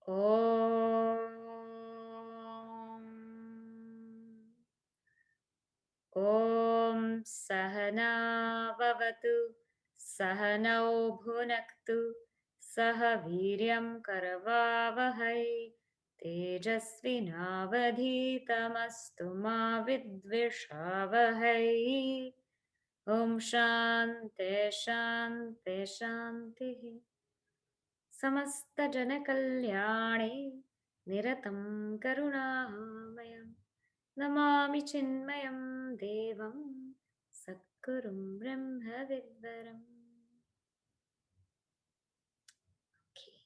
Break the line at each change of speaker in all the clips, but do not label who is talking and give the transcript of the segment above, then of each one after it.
Om. Om Sahana Vavatu Sahanau Bhunaktu Saha Viryam Karavavahai Tejasvinavadhitamastu ma vidvishavahai. Om Shanti Shanti Shanti. Samasta Jana Kalyane Niratam Karunamayam Namami Chinmayam Devam Satgurum Brahma Vidvaram. Okay,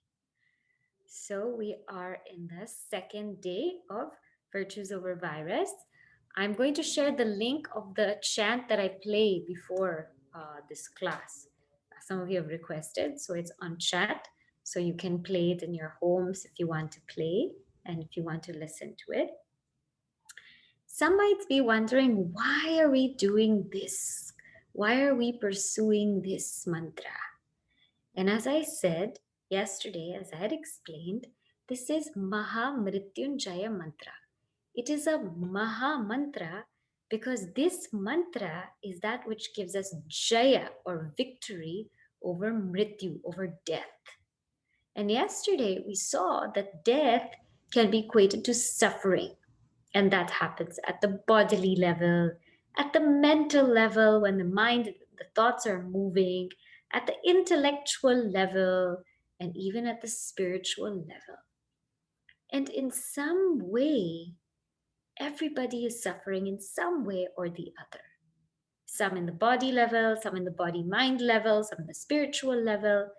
so we are in the second day of Virtues Over Virus. I'm going to share the link of the chant that I played before this class. Some of you have requested, so it's on chat. So you can play it in your homes if you want to play and if you want to listen to it. Some might be wondering, why are we doing this? Why are we pursuing this mantra? And as I said yesterday, as I had explained, this is Maha Mrtyunjaya Mantra. It is a Maha Mantra because this mantra is that which gives us Jaya or victory over Mrityu, over death. And yesterday we saw that death can be equated to suffering. And that happens at the bodily level, at the mental level, when the mind, the thoughts are moving, at the intellectual level, and even at the spiritual level. And in some way, everybody is suffering in some way or the other. Some in the body level, some in the body-mind level, some in the spiritual level.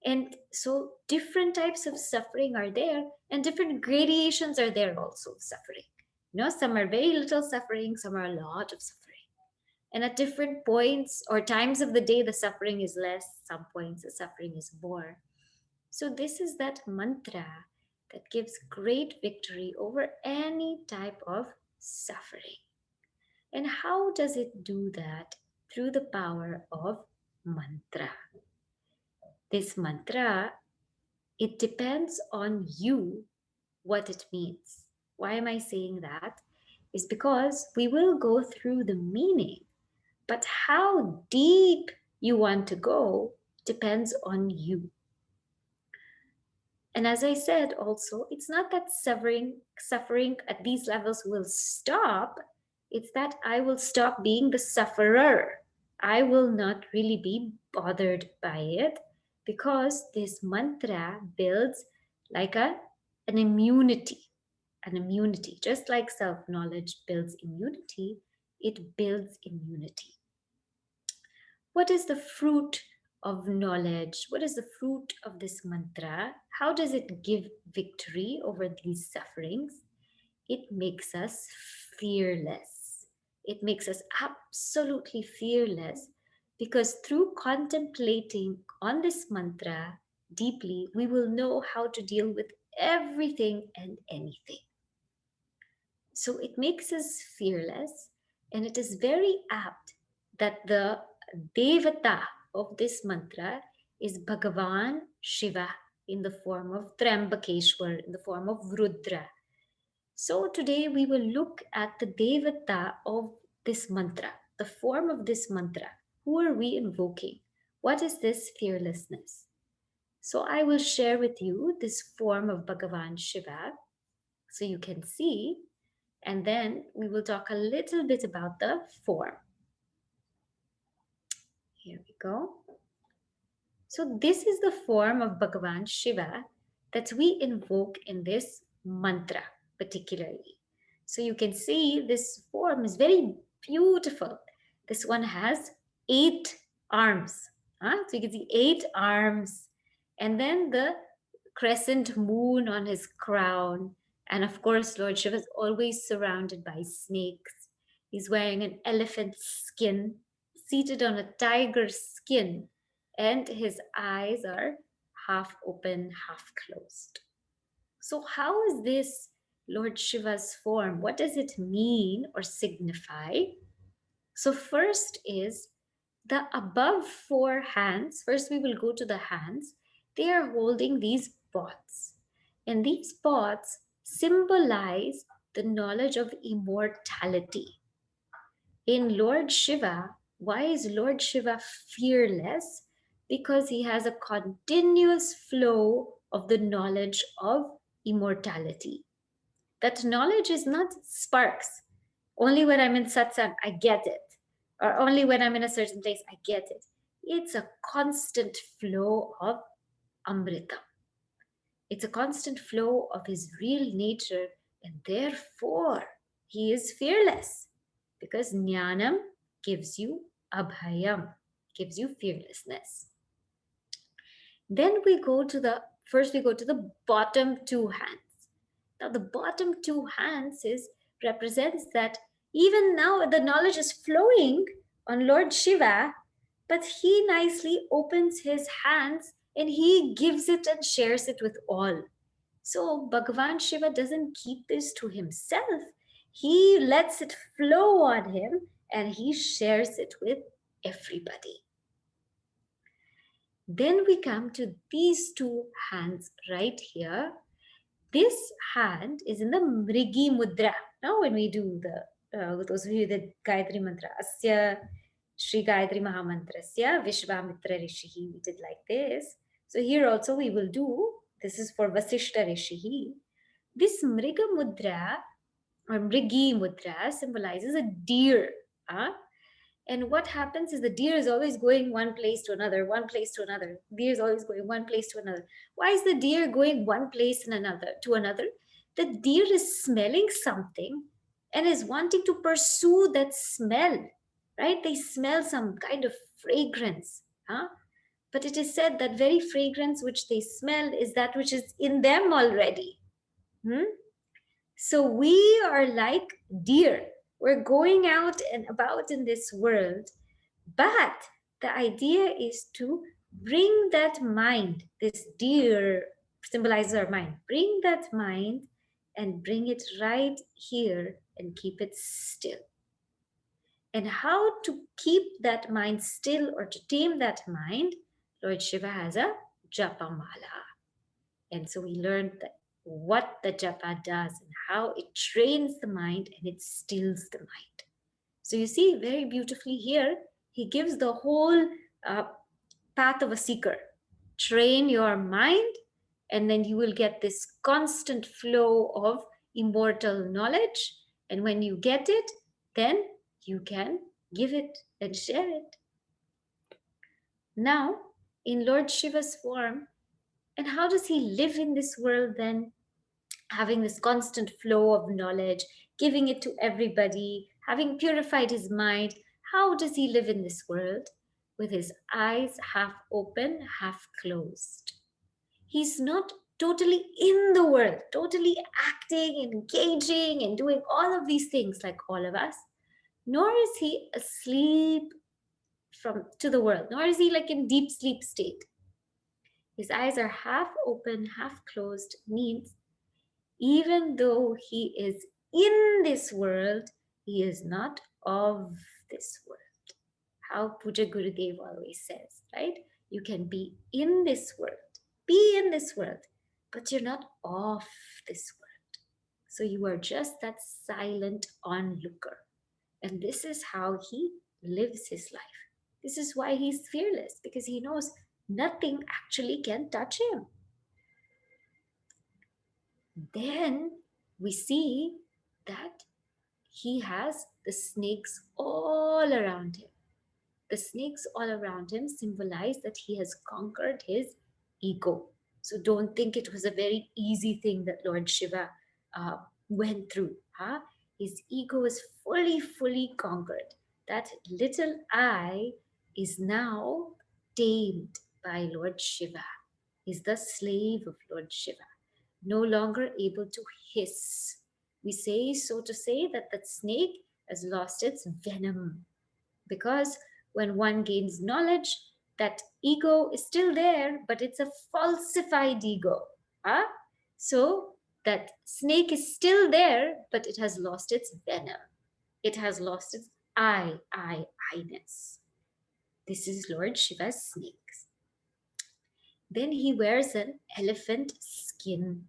And so different types of suffering are there, and different gradations are there also of suffering. You know, some are very little suffering, some are a lot of suffering. And at different points or times of the day, the suffering is less, some points the suffering is more. So this is that mantra that gives great victory over any type of suffering. And how does it do that? Through the power of mantra. This mantra, it depends on you what it means. Why am I saying that? Is because we will go through the meaning, but how deep you want to go depends on you. And as I said also, it's not that suffering at these levels will stop. It's that I will stop being the sufferer. I will not really be bothered by it because this mantra builds like an immunity. An immunity. Just like self-knowledge builds immunity, it builds immunity. What is the fruit of knowledge? What is the fruit of this mantra? How does it give victory over these sufferings? It makes us fearless. It makes us absolutely fearless because through contemplating on this mantra deeply, we will know how to deal with everything and anything. So it makes us fearless, and it is very apt that the Devata of this mantra is Bhagavan Shiva in the form of Trambakeshwar, in the form of Rudra. So today we will look at the Devata of this mantra, the form of this mantra. Who are we invoking? What is this fearlessness? So I will share with you this form of Bhagavan Shiva so you can see, and then we will talk a little bit about the form. Here we go. So this is the form of Bhagavan Shiva that we invoke in this mantra particularly. So you can see this form is very beautiful. This one has 8 arms. So you can see 8 arms, and then the crescent moon on his crown. And of course, Lord Shiva is always surrounded by snakes. He's wearing an elephant skin, seated on a tiger skin, and his eyes are half open, half closed. So how is this Lord Shiva's form? What does it mean or signify? So first is the above 4 hands. First we will go to the hands. They are holding these pots. And these pots symbolize the knowledge of immortality. In Lord Shiva, why is Lord Shiva fearless? Because he has a continuous flow of the knowledge of immortality. That knowledge is not sparks. Only when I'm in satsang, I get it. Or only when I'm in a certain place, I get it. It's a constant flow of Amrita. It's a constant flow of his real nature, and therefore he is fearless because Jnanam gives you abhayam, gives you fearlessness. Then we go to the bottom two hands. Now the bottom two hands represents that even now the knowledge is flowing on Lord Shiva, but he nicely opens his hands and he gives it and shares it with all. So Bhagavan Shiva doesn't keep this to himself. He lets it flow on him and he shares it with everybody. Then we come to these two hands right here. This hand is in the Mrigi Mudra. Now when we do those of you that Gayatri Mantra, Asya Shri Gayatri Maha Mantrasya Vishvamitra Rishihi, we did like this. So here also we will do, this is for Vasishta Rishihi. This Mriga Mudra or Mrigi Mudra symbolizes a deer. Huh? And what happens is the deer is always going one place to another, one place to another. Deer is always going one place to another. Why is the deer going one place and another to another? The deer is smelling something and is wanting to pursue that smell, right? They smell some kind of fragrance. Huh? But it is said that very fragrance which they smell is that which is in them already. Hmm? So we are like deer. We're going out and about in this world, but the idea is to bring that mind, this deer symbolizes our mind, bring that mind and bring it right here and keep it still. And how to keep that mind still or to tame that mind, Lord Shiva has a japamala. And so we learned that what the japa does and how it trains the mind and it stills the mind. So you see very beautifully here, he gives the whole path of a seeker. Train your mind, and then you will get this constant flow of immortal knowledge. And when you get it, then you can give it and share it. Now, in Lord Shiva's form, and how does he live in this world then? Having this constant flow of knowledge, giving it to everybody, having purified his mind. How does he live in this world? With his eyes half open, half closed. He's not totally in the world, totally acting, engaging, and doing all of these things like all of us, nor is he asleep to the world, nor is he like in deep sleep state. His eyes are half open, half closed, means even though he is in this world, he is not of this world. How Puja Gurudev always says, right? You can be in this world, but you're not of this world. So you are just that silent onlooker. And this is how he lives his life. This is why he's fearless, because he knows nothing actually can touch him. Then we see that he has the snakes all around him. The snakes all around him symbolize that he has conquered his ego. So don't think it was a very easy thing that Lord Shiva went through. Huh? His ego is fully conquered. That little I is now tamed by Lord Shiva. He's the slave of Lord Shiva, no longer able to hiss. We say, so to say, that that snake has lost its venom, because when one gains knowledge, that ego is still there, but it's a falsified ego. Huh? So that snake is still there, but it has lost its venom. It has lost its I-ness. This is Lord Shiva's snakes. Then he wears an elephant skin.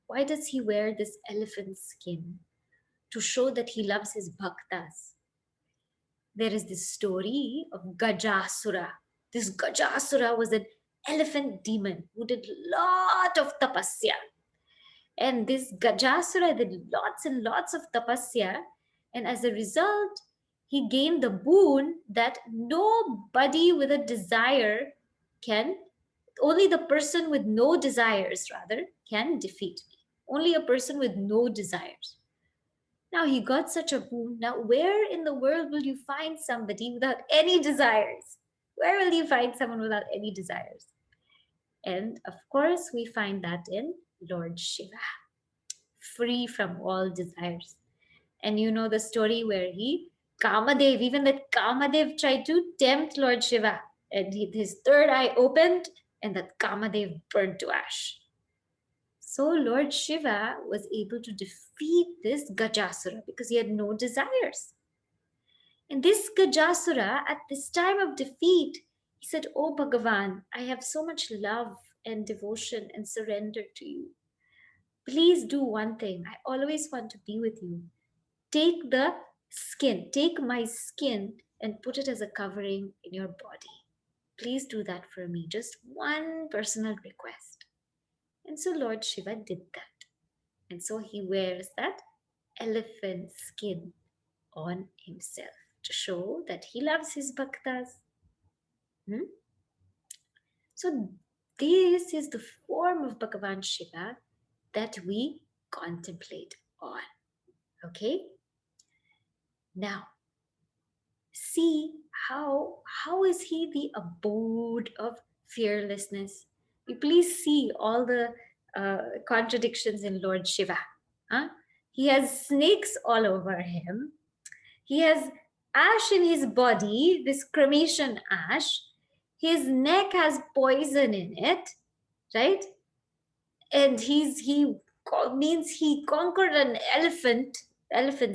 Why does he wear this elephant skin? To show that he loves his bhaktas. There is this story of Gajasura. This Gajasura was an elephant demon who did lot of tapasya. And this Gajasura did lots and lots of tapasya. And as a result, he gained the boon that nobody with a desire can, only the person with no desires, rather, can defeat me. Only a person with no desires. Now he got such a boon. Now, where in the world will you find somebody without any desires? Where will you find someone without any desires? And of course, we find that in Lord Shiva, free from all desires. And you know the story where Kamadev, even that Kamadev tried to tempt Lord Shiva, and his third eye opened, and that Kamadev burned to ash. So Lord Shiva was able to defeat this Gajasura because he had no desires. And this Gajasura, at this time of defeat, he said, "Oh Bhagavan, I have so much love and devotion and surrender to you. Please do one thing. I always want to be with you. Take the skin, take my skin and put it as a covering in your body. Please do that for me. Just one personal request." And so Lord Shiva did that. And so he wears that elephant skin on himself to show that he loves his bhaktas. Hmm? So this is the form of Bhagavan Shiva that we contemplate on. Okay? Now, see how is he the abode of fearlessness? You please see all the contradictions in Lord Shiva. Huh? He has snakes all over him. He has ash in his body, this cremation ash. His neck has poison in it, right? And he means he conquered an elephant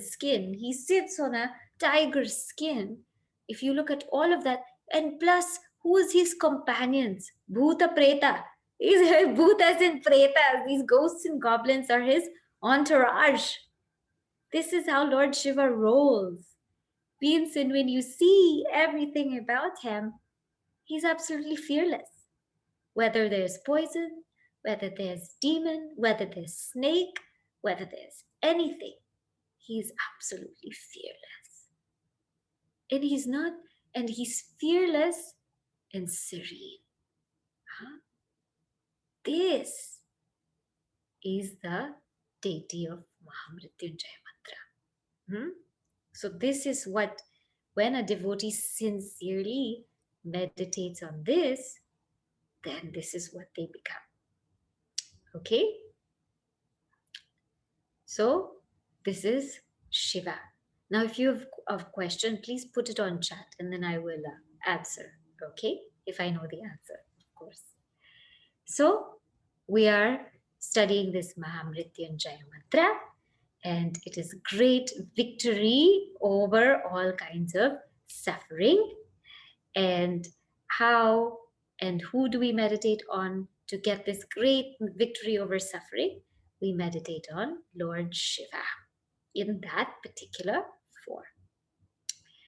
skin. He sits on a tiger skin. If you look at all of that, and plus, who is his companions? Bhuta Preta. These Bhutas and Pretas, these ghosts and goblins are his entourage. This is how Lord Shiva rolls. Means, and when you see everything about him, he's absolutely fearless. Whether there's poison, whether there's demon, whether there's snake, whether there's anything, he's absolutely fearless. And he's fearless and serene. Huh? This is the deity of Maha Mrtyunjaya Mantra. So this is what, when a devotee sincerely meditates on this, then this is what they become. Okay? So this is Shiva. Now, if you have a question, please put it on chat and then I will answer. Okay? If I know the answer, of course. So we are studying this Maha Mrtyunjaya Mantra, and it is great victory over all kinds of suffering. And how and who do we meditate on to get this great victory over suffering? We meditate on Lord Shiva in that particular